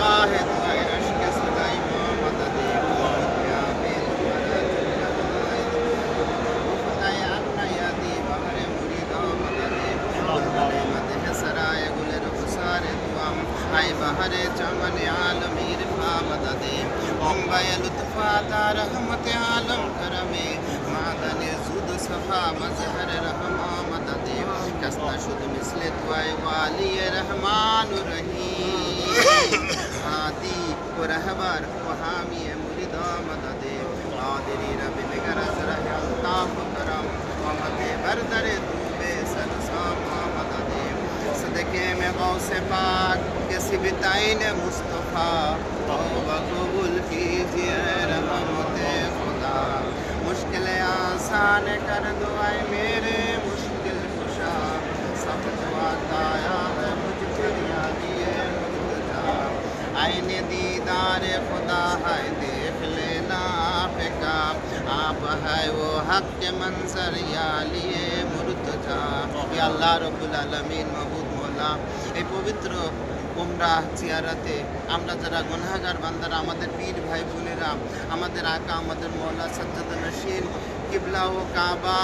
दरगाह दुआए अश्क सदाई मदद या बेद खुदाए अन्ना यादी बहरे मुरीदा मदद बुलबुले मदह सराय गुले रुखसारे दुआम आए बहरे चमन आलमीर फा मदद मुंबई लुत्फा रहमत आलम करमे मादने जुद सफा मजहर रहमा मदद कसना शुद मिसले दुआए वाली रहमान रहीम हादी व रहबर व हामी मुरीदा मदद आदरी रब निगरज रह अल्ताफ करम ममते बरदरे तूबे सरसाम मदद सदके में गौसे पाक किसी बिताइन मुस्तफ़ा तौबा कबूल कीजिए रहमते खुदा मुश्किल आसान कर दो आए मेरे मुश्किल कुशा सब दुआता है मुझ पर यादिए मुर्तजा आईने दीदार खुदा है देख लेना आपका आप है वो हक के मंजर या लिए मुर्तजा या अल्लाह रब्बुल आलमीन महबूब मौला এই পবিত্র উমরাহ জিয়ারতে আমরা যারা গুনাহগার বান্দারা আমাদের পীর ভাই বোনেরা আমাদের আকা আমাদের মৌলা সজ্জাদ নশীন কিবলা ও কাবা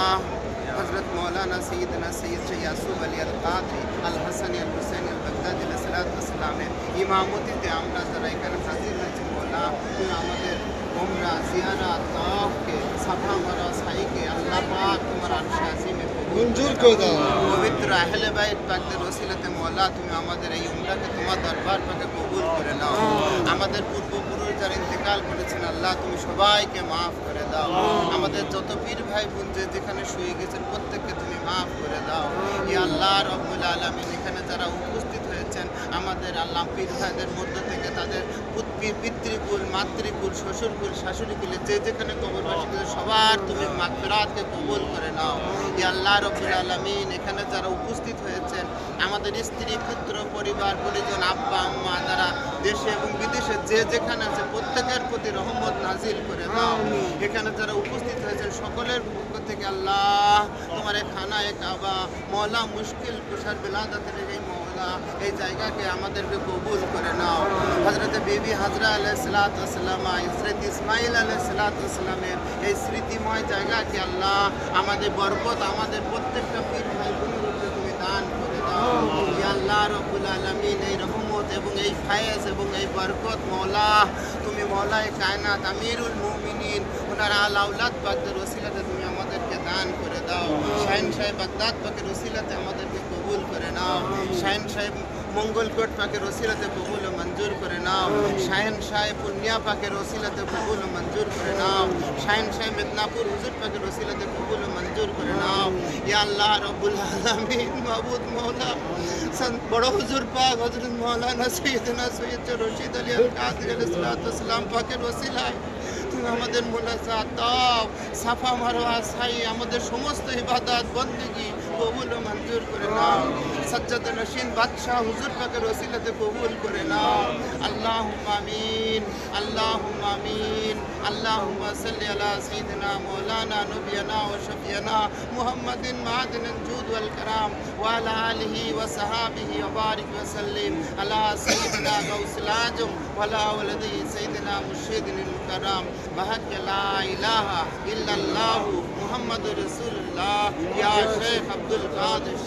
হযরত মৌলানা সৈয়দনা সৈয়দ ইয়াসুফ আলী আল কাদরি আল হাসানি আল হুসাইনি আল বাগদাদি আলাইহিসসালাতু ওয়াসসালামের ইমামতিতে আমরা যারা এখানে হাজির হয়েছি মৌলা তুমি আমাদের উমরা জিয়ারত তাওয়াফকে সাফা মারা সাইকে আল্লাহ পাক তোমার আরশে আজিমে মঞ্জুর করে দাও পবিত্র আহলে বাইত পাকদের ওসিলাতে মওলা তুমি আমাদের এই উমরাকে তোমার দরবার পাকে কবুল করে নাও আমাদের পূর্বপুরুষ যারা ইন্তেকাল করেছেন আল্লাহ তুমি সবাইকে মাফ করে দাও আমাদের যত পীর ভাই বোন যেখানে শুয়ে গেছেন প্রত্যেককে তুমি মাফ করে দাও ইয়া আল্লাহ রব্বুল আলামিন এখানে যারা উপস্থিত হয়েছেন আমাদের আল্লাহ পীর ভাইদের মধ্য থেকে তাদের পিতৃকুল মাতৃকুল শ্বশুরকুল শাশুড়িকুলে যেখানে কবরবাসী সবার তুমি মাগফিরাতকে কবুল করে নাও ইয়া আল্লাহ রব্বুল আলামিন এখানে যারা উপস্থিত হয়েছেন আমাদের স্ত্রী পুত্র পরিবার পরিজন আব্বা আম্মা যারা দেশে এবং বিদেশে যেখানে আছে প্রত্যেকের প্রতি রহমত নাজিল করে দাও এখানে যারা উপস্থিত হয়েছেন সকলের পক্ষ থেকে আল্লাহ তোমার খানায়ে কাবা মওলা মুশকিল কুশার বিলাদাতের এই মওলা এই জায়গাকে আমাদেরকে কবুল করে নাও হযরত বিবি হাজরা আলাইহিস সালাতু ওয়াস সালাম হযরত ইসমাঈল আলাইহিস সালাতু ওয়াস সালামের এই স্মৃতিময় জায়গাকে আল্লাহ আমাদের বরকত আমাদের প্রত্যেকটা পীর ভাই বোনের উপরে তুমি দান করে দাও ইয়া আল্লাহ রব্বুল আলামিন এই রহমত এবং এই ফায়েজ এবং এই বরকত মওলা তুমি মওলায়ে কায়নাত আমিরুল মুমিনিন ওনার আল আওলাদ পাকদের ওসিলাতে তুমি আমাদেরকে দান করে দাও শাহিন সাহেব বাগদাদ পাকের ওসিলাতে আমাদেরকে কবুল করে নাও শাহিন সাহেব মঙ্গলকোট পাকের ওসিলাতে কবুল ও মঞ্জুর করে নাও শাহিন সাহেব পুনিয়া পাকের ওসিলাতে কবুল ও মঞ্জুর করে নাও শাহিন সাহেব মিদনাপুর হুজুর পাকের ওসিলাতে কবুল ও মঞ্জুর করে নাও ইয়া আল্লাহ রব্বুল আলামিন মাবুদ মওলা বড় হুজুর পাক হযরত মাওলানা সৈয়দনা সৈয়দ রশিদ আলী আল কাদরি আলাইহিস সালাম পাকের ওসিলায় তুমি আমাদের মুনাজাত তাওয়াফ সাফা মারওয়া সাই আমাদের সমস্ত ইবাদত বندگی কবুল ও মঞ্জুর করে নাও সজ্জাদ নশীন বাদশাহ হুজুর পাকের ওসিলাতে কবুল করে নাও আল্লাহুম্মা আমিন আল্লাহুম্মা আমিন আল্লাহুম্মা সাল্লি আলা সাইয়্যিদিনা মাওলানা নবিয়ানা ওয়া শফিয়ানা মুহাম্মাদিন মাদিনুল জুদ ওয়াল কারাম ওয়া আলা আলিহি ওয়া সাহাবিহি ওয়া বারিক ওয়া সাল্লিম আলা সাইয়্যিদিনা গাউসুল আজম ওয়া আলা ওয়ালাদি সাইয়্যিদিনা মুর্শিদিনিল মুকাররম বাহাক লা ইলাহা ইল্লাল্লাহু মুহাম্মাদুর রাসূলুল্লাহ ইয়া শেখ আব্দুল কাদের